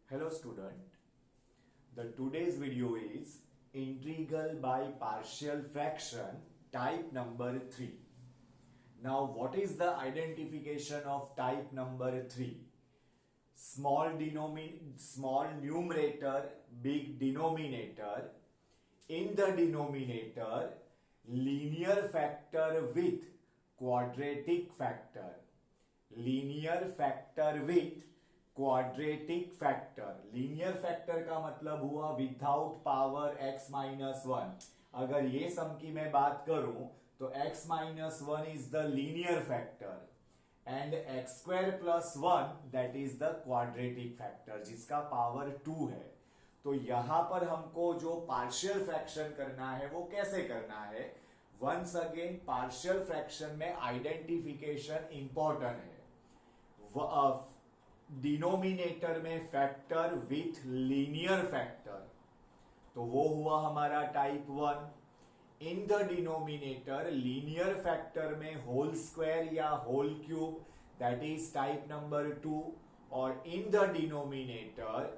Hello student, the today's video is integral by partial fraction type number 3. Now what is the identification of type number 3? Small numerator, big denominator. In the denominator, linear factor with quadratic factor. Linear factor with quadratic factor. Linear factor का मतलब हुआ without power x minus one. अगर ये सम की मैं बात करूं तो x minus one is the linear factor and x square plus one that is the quadratic factor जिसका पावर 2 है. तो यहां पर हमको जो पार्शियल फ्रैक्शन करना है वो कैसे करना है? वंस अगेन पार्शियल फ्रैक्शन में आइडेंटिफिकेशन इंपॉर्टेंट है. डिनोमिनेटर में फैक्टर विथ लीनियर फैक्टर, तो वो हुआ हमारा type 1. In the denominator linear factor में होल स्क्वायर या whole cube that is type number 2. और in the denominator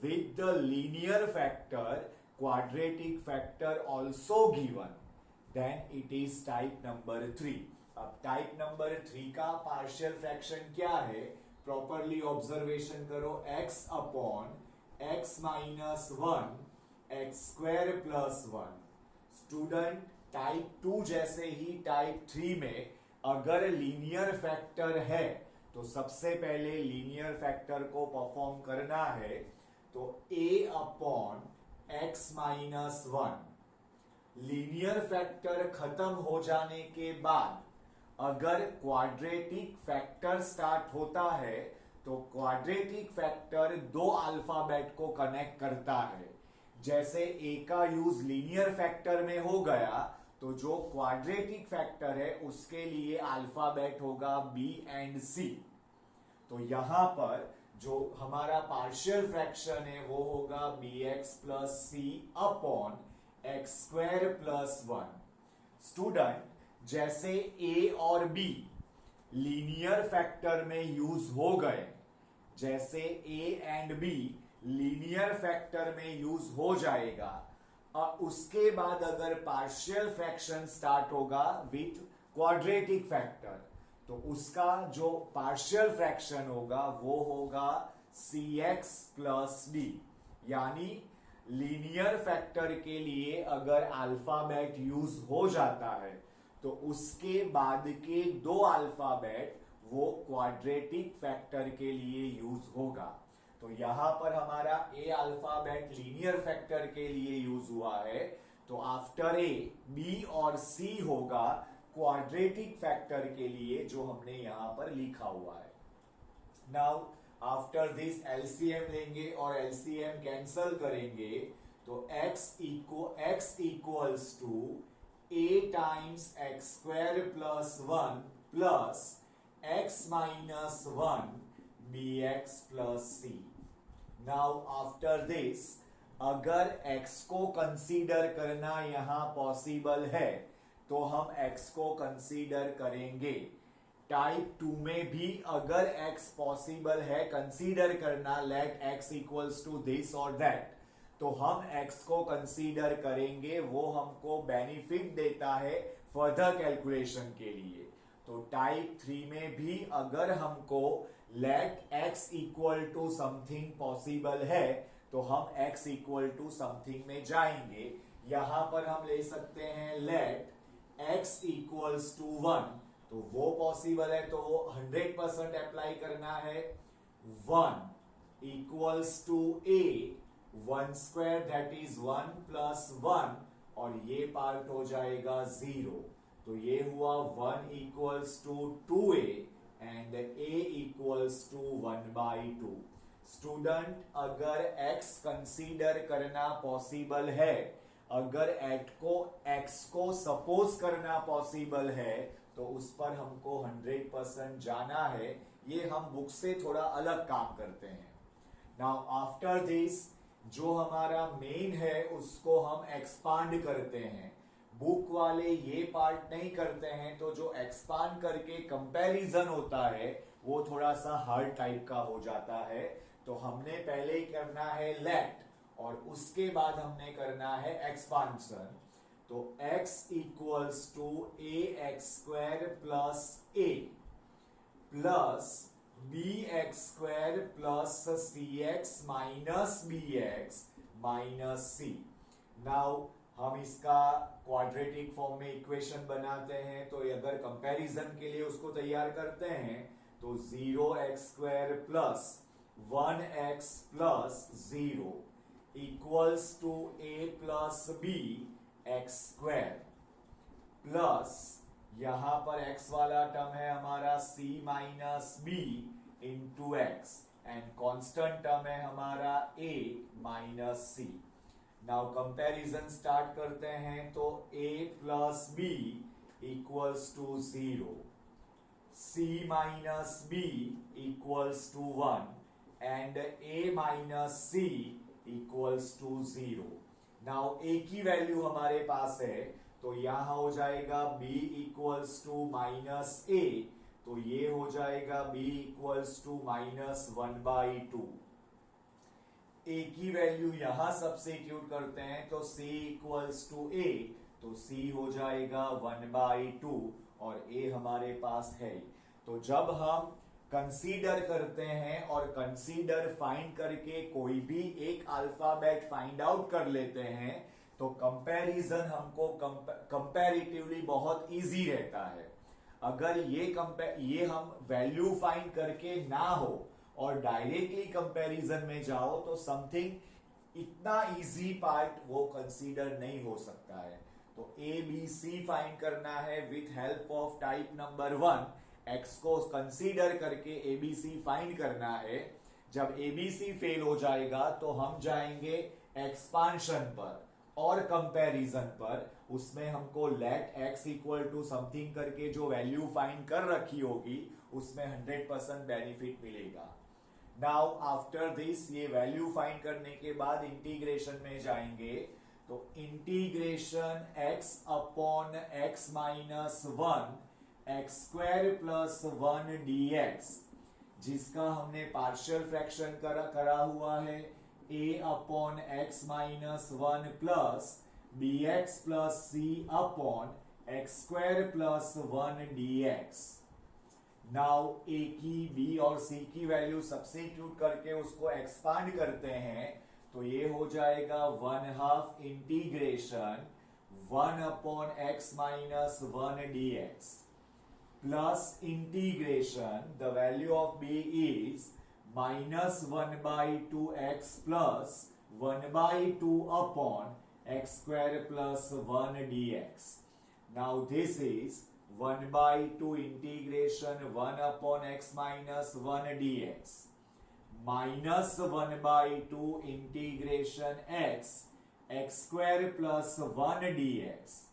with the linear factor quadratic factor also given, then it is type number 3. अब type number 3 का partial fraction क्या है? Properly observation करो. x upon x minus one x square plus one. Student, type 2 जैसे ही type 3 में अगर linear factor है तो सबसे पहले लीनियर फैक्टर को परफॉर्म करना है. तो a upon x minus one. Linear factor खत्म हो जाने के बाद अगर क्वाड्रेटिक फैक्टर स्टार्ट होता है तो क्वाड्रेटिक फैक्टर दो अल्फाबेट को कनेक्ट करता है. जैसे a का यूज लीनियर फैक्टर में हो गया तो जो क्वाड्रेटिक फैक्टर है उसके लिए अल्फाबेट होगा b एंड c. तो यहां पर जो हमारा पार्शियल फ्रैक्शन है वो होगा bx प्लस सी upon x square plus one. Student, जैसे a और b लीनियर फैक्टर में यूज हो गए, जैसे a and b linear factor में यूज हो जाएगा, और उसके बाद अगर पार्शियल फ्रैक्शन स्टार्ट होगा विथ क्वाड्रेटिक फैक्टर तो उसका जो पार्शियल फ्रैक्शन होगा वो होगा cx प्लस डी. यानी लीनियर फैक्टर के लिए अगर अल्फाबेट यूज हो जाता है तो उसके बाद के दो अल्फाबेट वो क्वाड्रेटिक फैक्टर के लिए यूज होगा. तो यहां पर हमारा ए अल्फाबेट लीनियर फैक्टर के लिए यूज हुआ है, तो आफ्टर ए बी और सी होगा क्वाड्रेटिक फैक्टर के लिए जो हमने यहां पर लिखा हुआ है. नाउ आफ्टर दिस एलसीएम लेंगे और एलसीएम कैंसल करेंगे तो x equals to a times X square plus one plus X minus one B X plus C. Now after this अगर x को कंसीडर करना यहां पॉसिबल है तो हम x को कंसीडर करेंगे. टाइप 2 में भी अगर x पॉसिबल है कंसीडर करना, let x equals to this और दैट, तो हम x को कंसीडर करेंगे. वो हमको बेनिफिट देता है फर्दर कैलकुलेशन के लिए. तो टाइप 3 में भी अगर हमको let x equal to something possible है तो हम x इक्वल टू समथिंग में जाएंगे. यहां पर हम ले सकते हैं लेट x इक्वल्स टू 1, तो वो पॉसिबल है तो वो 100% अप्लाई करना है. 1 equals to a one square that is 1 plus 1 और ये पार्ट हो जाएगा 0. तो ये हुआ 1 equals to 2a and a equals to 1/2. Student, अगर x कंसीडर करना पॉसिबल है, अगर x को सपोज करना पॉसिबल है तो उस पर हमको 100% जाना है. ये हम बुक से थोड़ा अलग काम करते हैं. नाउ आफ्टर दिस जो हमारा मेन है उसको हम एक्सपांड करते हैं. बुक वाले ये पार्ट नहीं करते हैं, तो जो एक्सपांड करके कंपैरिजन होता है वो थोड़ा सा हार्ड टाइप का हो जाता है. तो हमने पहले ही करना है लेट और उसके बाद हमने करना है एक्सपांशन। तो x equals to A X square plus A plus B X square plus C X minus B X minus C. Now हम इसका क्वाड्रेटिक फॉर्म में इक्वेशन बनाते हैं, तो अगर कंपैरिजन के लिए उसको तैयार करते हैं तो 0x square plus 1x plus 0 equals to a plus B X square plus यहां पर x वाला टर्म है हमारा c minus B into X and constant term है हमारा a minus C. Now comparison start करते हैं तो a plus B equals to 0, c minus B equals to 1 and a minus C equals to 0। Now a की value हमारे पास है तो यहां हो जाएगा b equals to minus a, तो ये हो जाएगा b equals to minus 1/2। a की वैल्यू यहां सब्स्टिट्यूट करते हैं तो c इक्वल्स टू a, तो c हो जाएगा 1/2 और a हमारे पास है। तो जब हम कंसीडर करते हैं और कंसीडर फाइंड करके कोई भी एक अल्फाबेट फाइंड आउट कर लेते हैं तो कंपैरिजन हमको कंपैरेटिवली बहुत इजी रहता है। अगर ये हम वैल्यू फाइंड करके ना हो और डायरेक्टली कंपैरिजन में जाओ तो समथिंग इतना इजी पार्ट वो कंसीडर नहीं हो सकता है। तो ए बी सी फाइंड करना है with help of type number 1, x को कंसीडर करके एबीसी फाइंड करना है। जब एबीसी फेल हो जाएगा तो हम जाएंगे एक्सपांशन पर और कंपैरिजन पर। उसमें हमको let x equal to something करके जो वैल्यू फाइंड कर रखी होगी उसमें 100% बेनिफिट मिलेगा। नाउ आफ्टर दिस ये वैल्यू फाइंड करने के बाद इंटीग्रेशन में जाएंगे तो integration x upon x minus 1 x square plus 1 dx, जिसका हमने पार्शियल फ्रैक्शन करा हुआ है a upon X minus 1 plus B X plus C upon x square plus 1 dx। Now a की b और c की वैल्यू सब्स्टिट्यूट करके उसको एक्सपांड करते हैं तो ये हो जाएगा 1/2 integration 1 upon X minus 1 dx plus integration, the value of b is minus 1/2 x plus 1/2 upon x square plus 1 dx. Now this is 1/2 integration 1 upon x minus 1 dx minus 1/2 integration x square plus 1 dx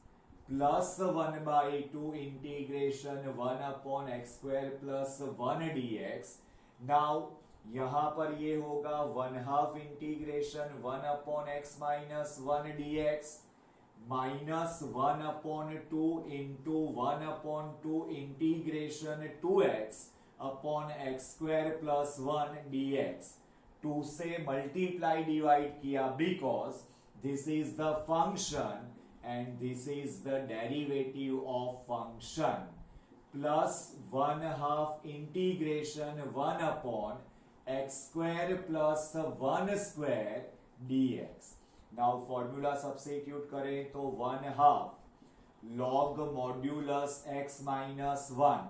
plus 1/2 integration 1 upon x square plus 1 dx। Now यहां पर ये होगा 1/2 integration 1 upon X minus 1 dx minus 1 upon 2 into 1 upon 2 integration 2x upon x square plus 1 dx। 2 से multiply divide किया because this is the function and this is the derivative of function plus 1/2 integration 1 upon x square plus 1 square dx। now formula substitute करें तो 1/2 log modulus x minus 1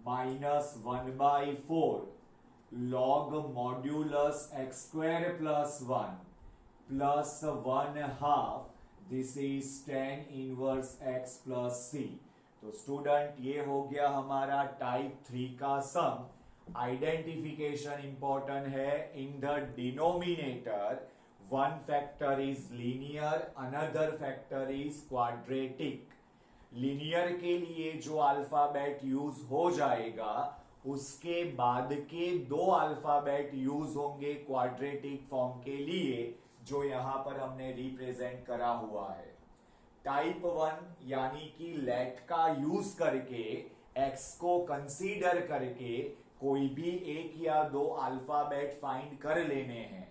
minus 1/4 log modulus x square plus 1 plus 1/2 this is tan inverse x plus c. तो student ये हो गया हमारा type 3 का सम। Identification important है। इन the denominator one factor is linear, another factor is quadratic. Linear के लिए जो अल्फाबेट यूज हो जाएगा उसके बाद के 2 अल्फाबेट यूज होंगे क्वाड्रेटिक फॉर्म के लिए, जो यहां पर हमने रिप्रेजेंट करा हुआ है। टाइप 1 यानी कि लेट का यूज करके x को कंसीडर करके कोई भी एक या दो अल्फाबेट फाइंड कर लेने हैं,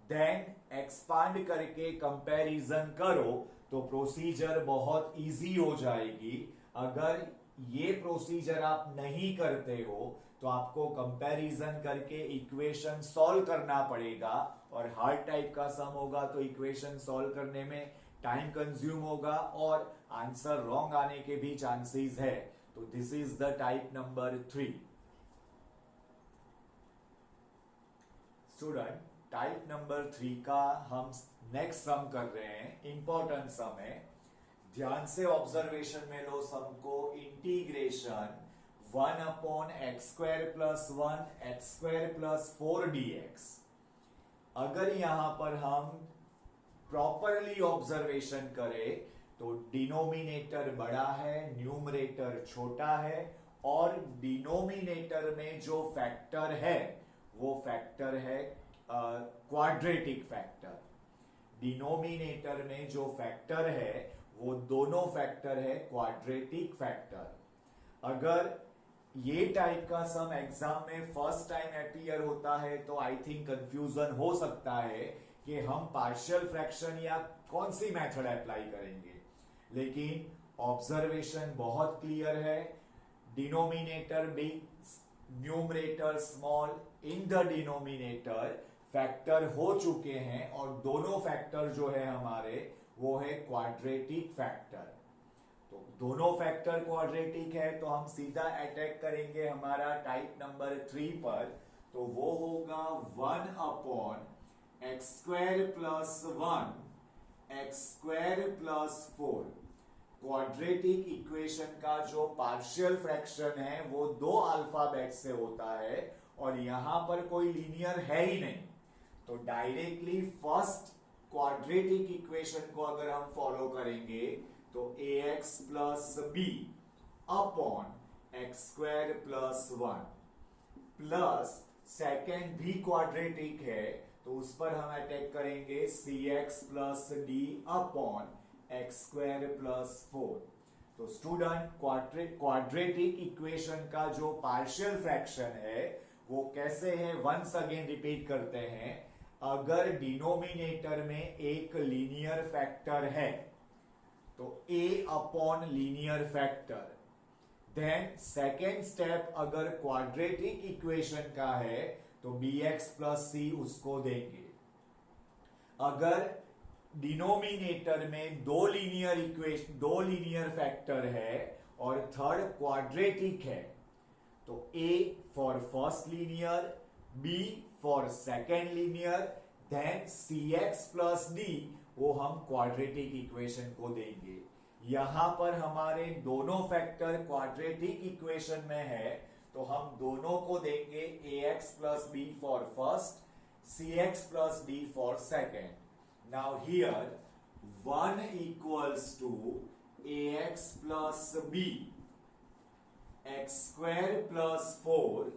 देन एक्सपांड करके कंपैरिजन करो तो प्रोसीजर बहुत इजी हो जाएगी। अगर ये प्रोसीजर आप नहीं करते हो तो आपको कंपैरिजन करके इक्वेशन सॉल्व करना पड़ेगा, और हर टाइप का सम होगा तो इक्वेशन सॉल्व करने में टाइम कंज्यूम होगा और आंसर रॉन्ग आने के भी चांसेस है। तो this is the type number 3। Student, type number 3 का हम नेक्स्ट सम कर रहे हैं, इंपॉर्टेंट सम है, ध्यान से ऑब्जर्वेशन में लो सम को। Integration 1 upon x square plus 1 x square plus 4 dx। अगर यहां पर हम प्रॉपरली ऑब्जर्वेशन करें तो डिनोमिनेटर बड़ा है, न्यूमरेटर छोटा है, और डिनोमिनेटर में जो फैक्टर है वो फैक्टर है क्वाड्रेटिक फैक्टर। डिनोमिनेटर में जो फैक्टर है वो दोनों फैक्टर है क्वाड्रेटिक फैक्टर। अगर ये टाइप का सम एग्जाम में फर्स्ट टाइम अपीयर होता है तो आई थिंक कंफ्यूजन हो सकता है कि हम पार्शियल फ्रैक्शन या कौन सी मेथड अप्लाई करेंगे, लेकिन ऑब्जर्वेशन बहुत क्लियर है। Denominator big, numerator small, in the denominator factor हो चुके हैं, और दोनों फैक्टर जो है हमारे वो है क्वाड्रेटिक फैक्टर। तो दोनों फैक्टर क्वाड्रेटिक है तो हम सीधा अटैक करेंगे हमारा टाइप नंबर 3 पर। तो वो होगा 1 upon x square plus 1 x square plus 4। Quadratic equation का जो पार्शियल फ्रैक्शन है वो दो अल्फाबेट से होता है, और यहां पर कोई लीनियर है ही नहीं, तो डायरेक्टली फर्स्ट क्वाड्रेटिक इक्वेशन को अगर हम फॉलो करेंगे तो ax plus b upon x square plus 1 plus second भी क्वाड्रेटिक है तो उस पर हम अटैक करेंगे cx plus d upon x square plus 4। तो स्टूडेंट, क्वाड्रेटिक इक्वेशन का जो पार्शियल फ्रैक्शन है वो कैसे है, वंस अगेन रिपीट करते हैं। अगर डिनोमिनेटर में एक लीनियर फैक्टर है तो a upon linear factor, then second step अगर क्वाड्रेटिक इक्वेशन का है तो bx प्लस c उसको देंगे। अगर डिनोमिनेटर में दो लीनियर फैक्टर है और थर्ड क्वाड्रेटिक है तो a for first linear, b for second linear, then cx plus d वो हम क्वाड्रेटिक इक्वेशन को देंगे। यहां पर हमारे दोनों फैक्टर क्वाड्रेटिक इक्वेशन में है तो हम दोनों को देंगे ax plus b for first, cx plus d for second. Now here 1 equals to ax plus b x square plus 4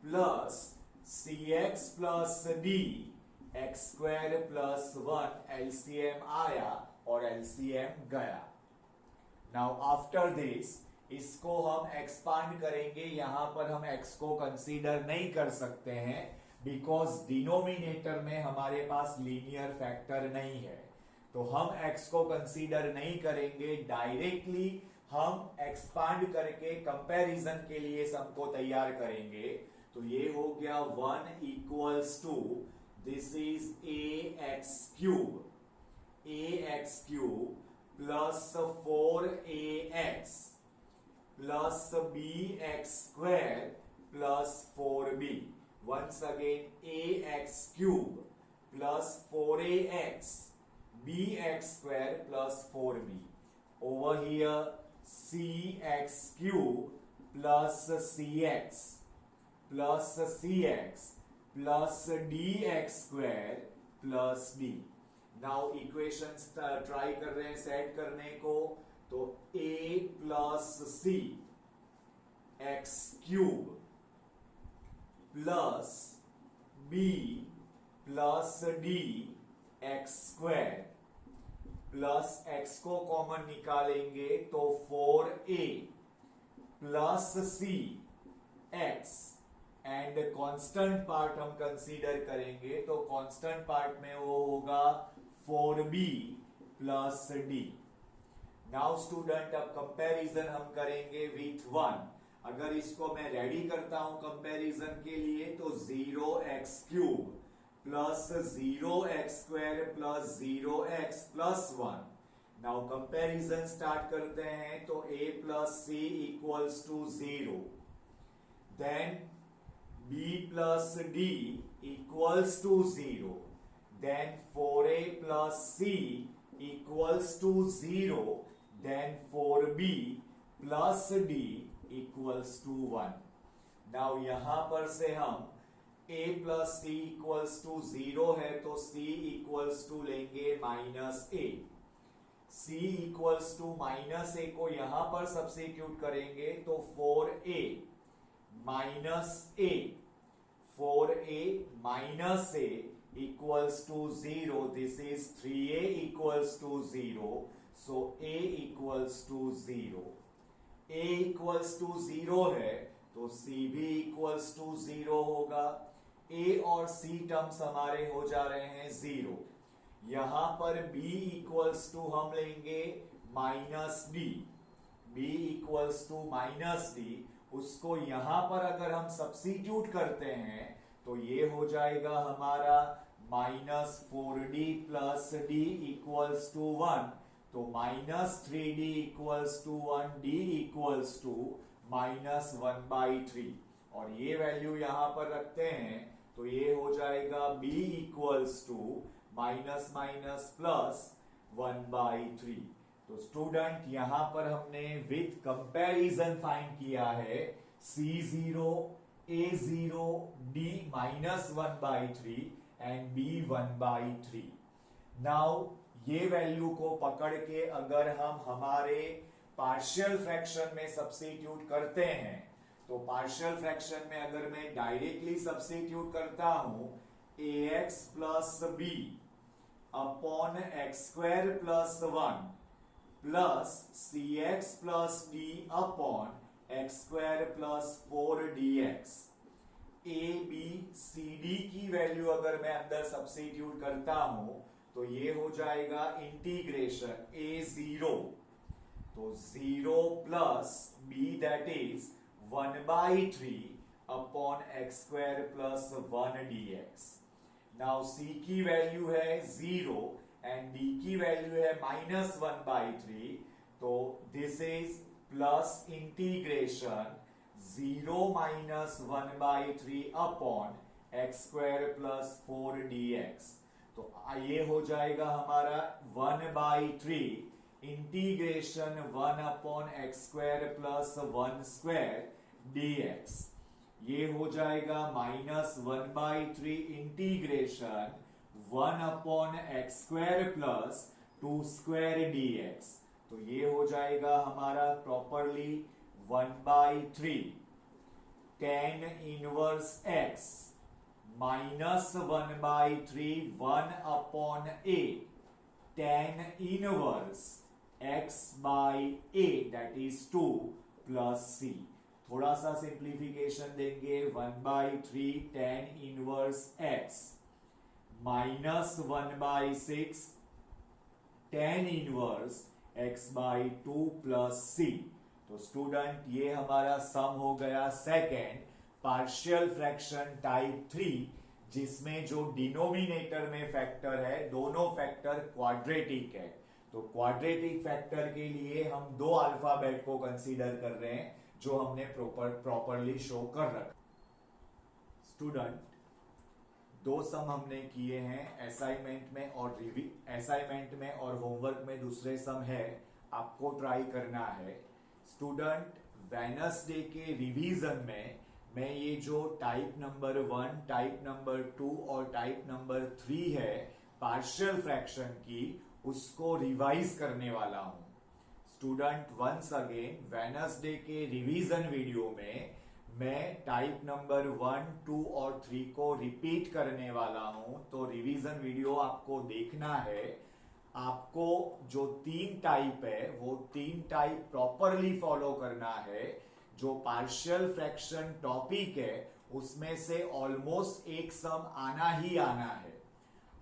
plus cx plus d x square plus 1, LCM आया और LCM गया। नाउ आफ्टर दिस इसको हम expand करेंगे। यहां पर हम x को कंसीडर नहीं कर सकते हैं बिकॉज डिनोमिनेटर में हमारे पास लीनियर फैक्टर नहीं है, तो हम x को कंसीडर नहीं करेंगे। डायरेक्टली हम एक्सपांड करके कंपैरिजन के लिए सबको तैयार करेंगे। तो ये हो गया 1 equals to this is ax cube plus 4ax plus bx square plus 4b। Once again ax cube plus 4ax bx square plus 4b। Over here cx cube plus cx plus cx plus dx square plus d। Now equations try कर रहे हैं set करने को। तो a plus c x cube plus b plus d x square plus x को common निकालेंगे तो 4a plus c x and constant part हम कंसीडर करेंगे तो कांस्टेंट पार्ट में वो होगा 4b plus D. Now student अब कंपैरिजन हम करेंगे विथ 1। अगर इसको मैं रेडी करता हूं कंपैरिजन के लिए तो 0x cube plus 0x square plus 0x plus 1। Now comparison start करते हैं तो a plus c equals to 0, then b plus d equals to 0, then 4a plus c equals to 0, then 4b plus d equals to 1। Now यहां पर से हम a plus c equals to 0 है तो c equals to लेंगे minus a। c equals to minus a को यहां पर सब्स्टिट्यूट करेंगे तो 4a minus a, 4a minus a equals to 0, this is 3a equals to 0, so a equals to 0। a equals to 0 है तो c भी equals to 0 होगा। a और c टर्म्स हमारे हो जा रहे हैं 0। यहां पर b इक्वल्स टू हम लेंगे minus d, b equals to minus d, उसको यहां पर अगर हम सब्स्टिट्यूट करते हैं तो ये हो जाएगा हमारा minus 4d plus d equals to 1, तो minus 3d equals to 1, d equals to minus 1/3, और ये वैल्यू यहां पर रखते हैं तो ये हो जाएगा b equals to minus minus plus 1/3। तो स्टूडेंट यहां पर हमने विथ कंपैरिजन फाइंड किया है c0, a0, d minus 1/3 and b 1/3। Now ये वैल्यू को पकड़ के अगर हम हमारे पार्शियल फ्रैक्शन में सब्स्टिट्यूट करते हैं तो पार्शियल फ्रैक्शन में अगर मैं डायरेक्टली सब्स्टिट्यूट करता हूं ax plus b upon x square plus 1 plus cx plus d upon x square plus 4dx, a b c d की वैल्यू अगर मैं अंदर सब्स्टिट्यूट करता हूं तो ये हो जाएगा इंटीग्रेशन a0, तो 0 plus b that is 1/3 upon x square plus 1 dx। Now c की वैल्यू है 0 एंड d की वैल्यू है माइनस 1/3, तो this is plus integration 0 minus 1/3 upon x square plus 4 dx। तो ये हो जाएगा हमारा 1/3 integration 1 upon x square plus 1 square dx। ये हो जाएगा minus 1/3 integration 1 upon x square plus 2 square dx। तो ये हो जाएगा हमारा properly 1/3 tan inverse x minus 1/3 1 upon a tan inverse x by a that is 2 plus c। थोड़ा सा सिंप्लीफिकेशन देंगे 1/3 tan inverse x minus 1/6 tan inverse x by 2 plus c। तो student ये हमारा सम हो गया सेकेंड पार्शियल फ्रैक्शन टाइप 3, जिसमें जो डिनोमिनेटर में फैक्टर है दोनों फैक्टर क्वाड्रेटिक है। तो क्वाड्रेटिक फैक्टर के लिए हम दो अल्फाबेट को कंसीडर कर रहे हैं जो हमने प्रॉपरली शो कर रखा। स्टूडेंट दो सम हमने किए हैं असाइनमेंट में और होमवर्क में दूसरे सम है, आपको ट्राई करना है। स्टूडेंट वेडनेसडे के रिवीजन में मैं ये जो टाइप नंबर 1, टाइप नंबर 2 और टाइप नंबर 3 है पार्शियल फ्रैक्शन की, उसको रिवाइज करने वाला हूं। स्टूडेंट वंस अगेन वेडनेसडे के रिवीजन वीडियो में मैं टाइप नंबर 1, 2 और 3 को रिपीट करने वाला हूं, तो रिवीजन वीडियो आपको देखना है। आपको जो 3 टाइप है वो 3 टाइप प्रॉपरली फॉलो करना है। जो पार्शियल फ्रैक्शन टॉपिक है उसमें से ऑलमोस्ट एक सम आना ही आना है।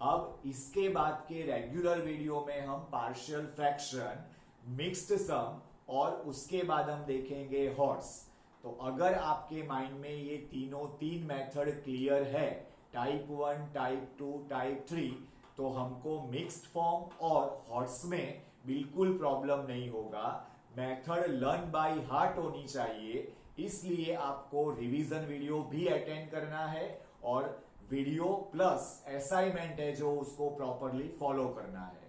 अब इसके बाद के रेगुलर वीडियो में हम पार्शियल फ्रैक्शन, मिक्स्ड सम और उसके बाद हम देखेंगे हॉर्स। तो अगर आपके माइंड में ये तीन मेथड क्लियर है, टाइप 1, टाइप 2, टाइप 3, तो हमको मिक्स्ड फॉर्म और हॉर्स में बिल्कुल प्रॉब्लम नहीं होगा। मेथड लर्न बाय हार्ट होनी चाहिए, इसलिए आपको रिवीजन वीडियो भी अटेंड करना है और वीडियो प्लस असाइनमेंट है जो उसको प्रॉपरली फॉलो करना है।